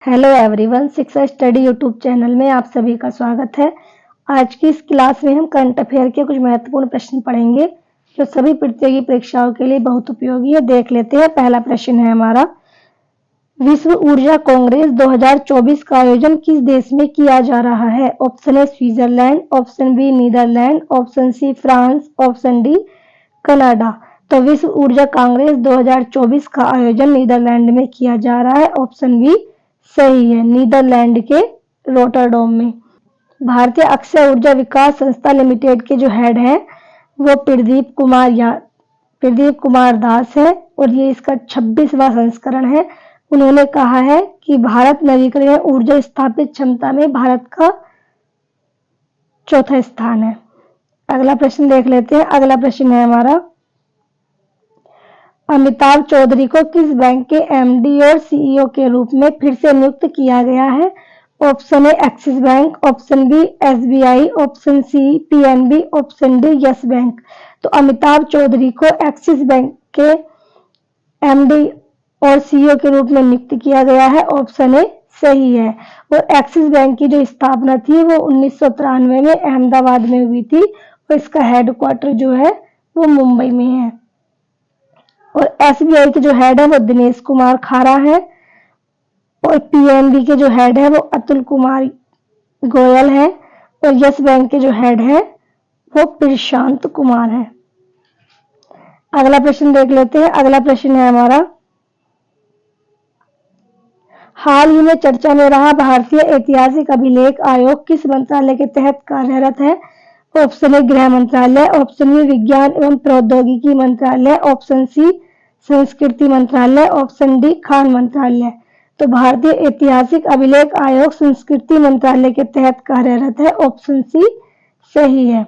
Hello everyone, शिक्षा study YouTube channel में आप सभी का स्वागत है। आज की इस क्लास में हम करंट अफेयर के कुछ महत्वपूर्ण प्रश्न पढ़ेंगे जो सभी प्रतियोगी परीक्षाओं के लिए बहुत उपयोगी है। देख लेते हैं। पहला प्रश्न है हमारा, विश्व ऊर्जा कांग्रेस 2024 का आयोजन किस देश में किया जा रहा है? Option A Switzerland, option B Netherlands, option C France, option D Canada. तो विश्व ऊर्जा कांग्रेस 2024 का आयोजन नीदरलैंड में किया जा रहा है। ऑप्शन बी सही है, नीदरलैंड के रोटरडैम में। भारतीय अक्षय ऊर्जा विकास संस्था लिमिटेड के जो हेड हैं वो प्रदीप कुमार दास है और ये इसका 26वां संस्करण है। उन्होंने कहा है कि भारत नवीकरणीय ऊर्जा स्थापित क्षमता में भारत का चौथा स्थान है। अगला प्रश्न देख लेते हैं। अगला प्रश्न है हमारा, अमिताभ चौधरी को किस बैंक के एमडी और सीईओ के रूप में फिर से नियुक्त किया गया है? Option A Axis Bank, option B SBI, option C PNB, option D Yes Bank. तो अमिताभ चौधरी को एक्सिस बैंक के एमडी और सीईओ के रूप में नियुक्त किया गया है। ऑप्शन ए सही है। और एक्सिस बैंक की जो स्थापना थी वो 1993 में अहमदाबाद में हुई थी और इसका हेडक्वार्टर जो है वो मुंबई में है। और एसबीआई के जो हेड है वो दिनेश कुमार खारा है और पीएनबी के जो हेड है वो अतुल कुमार गोयल है और यस बैंक के जो हेड है वो प्रशांत कुमार है। अगला प्रश्न देख लेते हैं। अगला प्रश्न है हमारा, हाल ही में चर्चा में रहा भारतीय ऐतिहासिक अभिलेख आयोग किस मंत्रालय के तहत कार्यरत है? ऑप्शन ए गृह मंत्रालय, ऑप्शन बी विज्ञान एवं प्रौद्योगिकी मंत्रालय, ऑप्शन सी संस्कृति मंत्रालय, ऑप्शन डी खान मंत्रालय। तो भारतीय ऐतिहासिक अभिलेख आयोग संस्कृति मंत्रालय के तहत कार्यरत है। ऑप्शन सी सही है।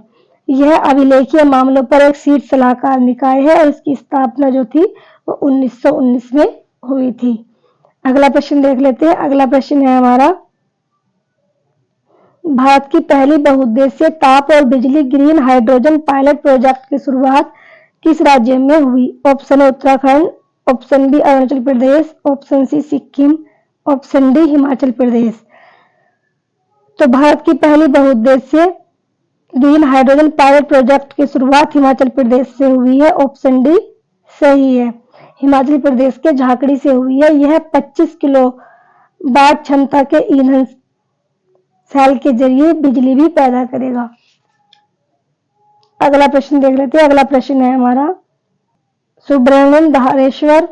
यह अभिलेखीय मामलों पर एक शीर्ष सलाहकार निकाय है और इसकी स्थापना जो थी वो 1919 में हुई थी। अगला प्रश्न देख लेते हैं। अगला प्रश्न है हमारा, भारत की पहली बहुउद्देशीय ताप और बिजली ग्रीन हाइड्रोजन पायलट प्रोजेक्ट की शुरुआत किस राज्य में हुई? Option A Uttarakhand, option B Arunachal Pradesh, option C Sikkim, option D Himachal Pradesh. तो भारत की पहली बहुउद्देशीय ग्रीन हाइड्रोजन पायलट प्रोजेक्ट की शुरुआत हिमाचल प्रदेश से हुई है। ऑप्शन डी सही है, हिमाचल प्रदेश के झाकड़ी से हुई है। यह 25 किलोवाट क्षमता के ईंधन सेल के जरिए बिजली भी पैदा करेगा। अगला प्रश्न देख लेते हैं। अगला प्रश्न है हमारा, सुब्रमण्यम धारेश्वर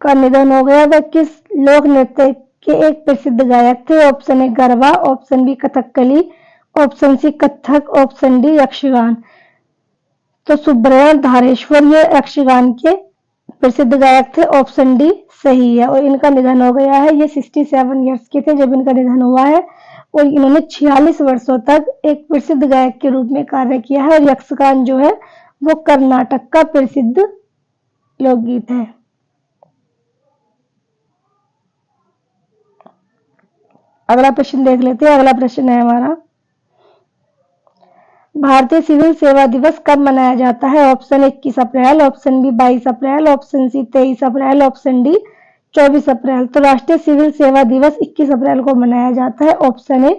का निधन हो गया। वह किस लोक नृत्य के एक प्रसिद्ध गायक थे? Option A garba, option B Kathakali, option C Kathak, option D Yakshagana. तो सुब्रमण्यम धारेश्वर ये यक्षगान के प्रसिद्ध गायक थे। ऑप्शन डी सही है और इनका निधन हो गया है। ये 67 ईयर्स के थे जब इनका निधन हुआ है और इन्होंने 46 वर्षों तक एक प्रसिद्ध गायक के रूप में कार्य किया है और यक्षगान जो है वो कर्नाटक का प्रसिद्ध लोकगीत है। अगला प्रश्न देख लेते हैं। अगला प्रश्न है हमारा, भारतीय सिविल सेवा दिवस कब मनाया जाता है? ऑप्शन 21 अप्रैल, ऑप्शन बी 22 अप्रैल, ऑप्शन सी 23 अप्रैल, ऑप्शन डी 24 अप्रैल। तो राष्ट्रीय सिविल सेवा दिवस 21 अप्रैल को मनाया जाता है। ऑप्शन ए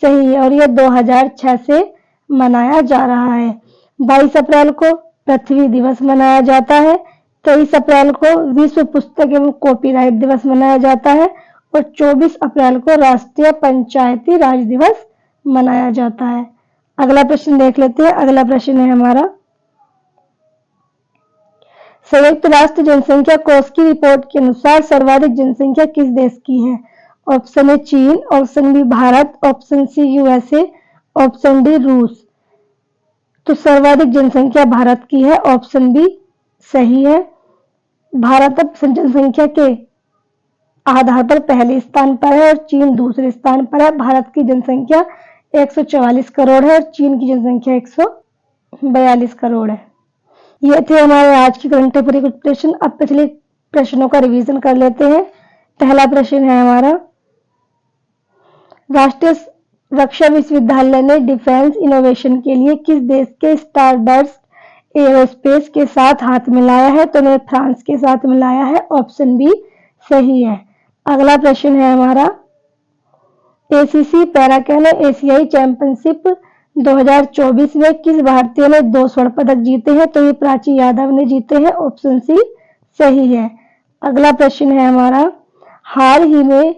सही है और यह 2006 से मनाया जा रहा है। 22 अप्रैल को पृथ्वी दिवस मनाया जाता है, 23 अप्रैल को विश्व पुस्तक एवं कॉपीराइट दिवस मनाया जाता है और 24 अप्रैल को राष्ट्रीय पंचायती राज दिवस मनाया जाता है। अगला प्रश्न देख लेते हैं। अगला प्रश्न है हमारा, संयुक्त राष्ट्र जनसंख्या कोष की रिपोर्ट के अनुसार सर्वाधिक जनसंख्या किस देश की है? ऑप्शन ए चीन, option B Bharat, option C USA, option D रूस। तो सर्वाधिक जनसंख्या भारत की है। ऑप्शन बी सही है। भारत अब जनसंख्या के आधार पर पहले स्थान पर है और चीन दूसरे स्थान पर है। भारत की जनसंख्या 144 करोड़ है और चीन की जनसंख्या 142 करोड़ है। ये थे हमारे आज की करंट अफेयर के कुछ प्रश्न। अब पिछले प्रश्नों का रिवीजन कर लेते हैं। पहला प्रश्न है हमारा, राष्ट्रीय रक्षा विश्वविद्यालय ने डिफेंस इनोवेशन के लिए किस देश के स्टारडस्ट एरोस्पेस के साथ हाथ मिलाया है? तो उन्होंने फ्रांस के साथ मिलाया है। ऑप्शन बी सही है। अगला प्रश्न है हमारा, एसीसी पैरा कैनो एशियाई चैंपियनशिप 2024 में किस भारतीय ने 2 स्वर्ण पदक जीते हैं? तो ये प्राची यादव ने जीते हैं, ऑप्शन सी सही है। अगला प्रश्न है हमारा, हाल ही में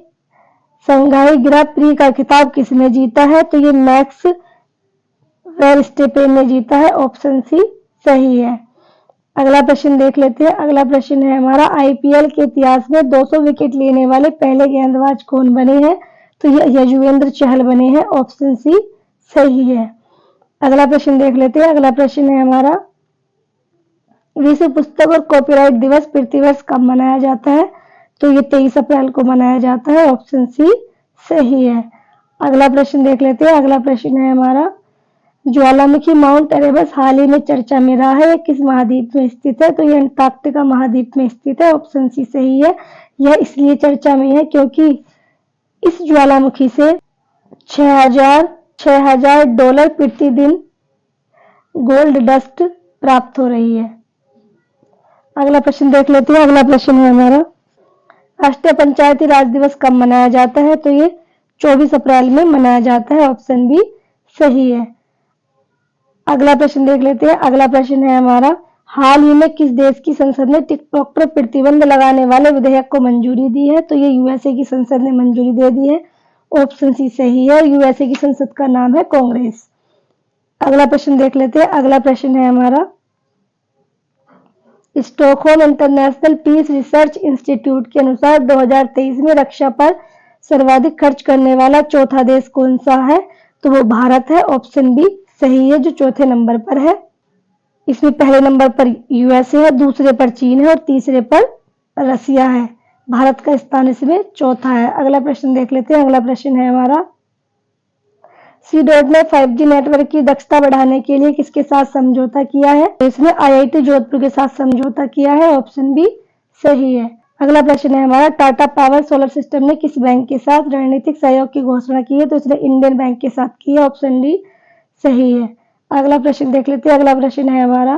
शंघाई ग्रां प्री का खिताब किसने जीता है? तो ये मैक्स वर्स्टेपेन ने जीता है, ऑप्शन सी सही है। अगला प्रश्न देख लेते हैं। अगला प्रश्न है हमारा, आईपीएल के इतिहास में 200 विकेट लेने वाले पहले गेंदबाज कौन बने हैं? तो ये यजुवेंद्र चहल बने हैं, ऑप्शन सी सही है। अगला प्रश्न देख लेते हैं। अगला प्रश्न है हमारा, विश्व पुस्तक और कॉपीराइट दिवस प्रतिवर्ष कब मनाया जाता है? तो ये 23 अप्रैल को मनाया जाता है, ऑप्शन सी सही है। अगला प्रश्न देख लेते हैं। अगला प्रश्न है हमारा, ज्वालामुखी माउंट एरेबस हाल ही में चर्चा में रहा है, यह किस महाद्वीप में स्थित है? तो यह अंटार्कटिका महाद्वीप में स्थित है, ऑप्शन सी सही है। यह इसलिए चर्चा में है क्योंकि इस ज्वालामुखी से 6000 डॉलर प्रतिदिन गोल्ड डस्ट प्राप्त हो रही है। अगला प्रश्न देख लेते हैं। अगला प्रश्न है हमारा, राष्ट्रीय पंचायती राज दिवस कब मनाया जाता है? तो ये 24 अप्रैल में मनाया जाता है, ऑप्शन बी सही है। अगला प्रश्न देख लेते हैं। अगला प्रश्न है हमारा, हाल ही में किस देश की संसद ने टिकटॉक पर प्रतिबंध लगाने वाले विधेयक को मंजूरी दी है? तो ये यूएसए की संसद ने मंजूरी दे दी है, ऑप्शन सी सही है। यूएसए की संसद का नाम है कांग्रेस। अगला प्रश्न देख लेते हैं। अगला प्रश्न है हमारा, Stockholm International Peace Research Institute के अनुसार 2023 में रक्षा पर सर्वाधिक खर्च करने वाला चौथा देश कौन सा है? तो वो भारत है, ऑप्शन बी सही है, जो चौथे नंबर पर है। इसमें पहले नंबर पर यूएसए है, दूसरे पर चीन है और तीसरे पर रसिया है। भारत का स्थान इसमें चौथा है। अगला प्रश्न देख लेते हैं। अगला प्रश्न है हमारा, सी.डॉट ने 5G नेटवर्क की दक्षता बढ़ाने के लिए किसके साथ समझौता किया है? तो इसमें आईआईटी जोधपुर के साथ समझौता किया है, ऑप्शन बी सही है। अगला प्रश्न है हमारा, टाटा पावर सोलर सिस्टम ने किस बैंक के साथ रणनीतिक सहयोग की घोषणा की है? तो इसने इंडियन बैंक के साथ की है, ऑप्शन डी सही है। अगला प्रश्न देख लेते हैं। अगला प्रश्न है हमारा,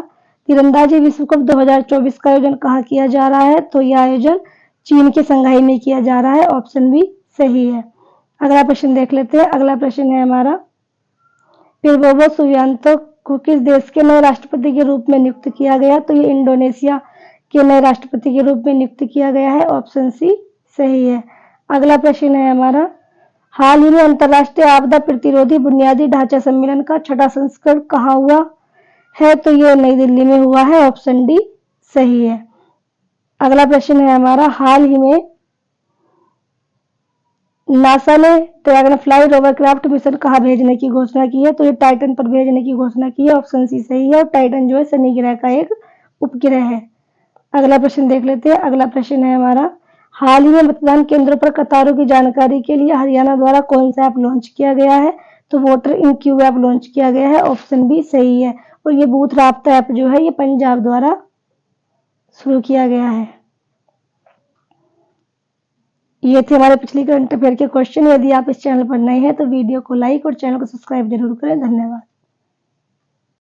तीरंदाजी विश्व कप 2024 का आयोजन कहाँ किया जा रहा है? तो यह आयोजन चीन के शंघाई में किया जा रहा है, ऑप्शन बी सही है। अगला प्रश्न देख लेते हैं। अगला प्रश्न है हमारा, पिरबोबो सुबियांतो को किस देश के नए राष्ट्रपति के रूप में नियुक्त किया गया? तो ये इंडोनेशिया के नए राष्ट्रपति के रूप में नियुक्त किया गया है, ऑप्शन सी सही है। अगला प्रश्न है हमारा, हाल ही में अंतर्राष्ट्रीय आपदा प्रतिरोधी बुनियादी ढांचा सम्मेलन का 6वां संस्करण कहाँ हुआ है? तो ये नई दिल्ली में हुआ है, ऑप्शन डी सही है। अगला प्रश्न है हमारा, हाल ही में नासा ने ड्रैगनफ्लाई रोवरक्राफ्ट मिशन कहाँ भेजने की घोषणा की है? तो ये टाइटन पर भेजने की घोषणा की है, ऑप्शन सी सही है। और टाइटन जो है शनि ग्रह का एक उपग्रह है। अगला प्रश्न देख लेते हैं। अगला प्रश्न है हमारा, हाल ही में मतदान केंद्रों पर कतारों की जानकारी के लिए हरियाणा द्वारा कौन सा ऐप लॉन्च किया गया है? तो वोटर इन क्यू ऐप लॉन्च किया गया है, ऑप्शन बी सही है। और ये बूथ राब्ता ऐप जो है ये पंजाब द्वारा शुरू किया गया है। ये थे हमारे पिछली करंट अफेयर के क्वेश्चन। यदि आप इस चैनल पर नए हैं तो वीडियो को लाइक और चैनल को सब्सक्राइब जरूर करें। धन्यवाद।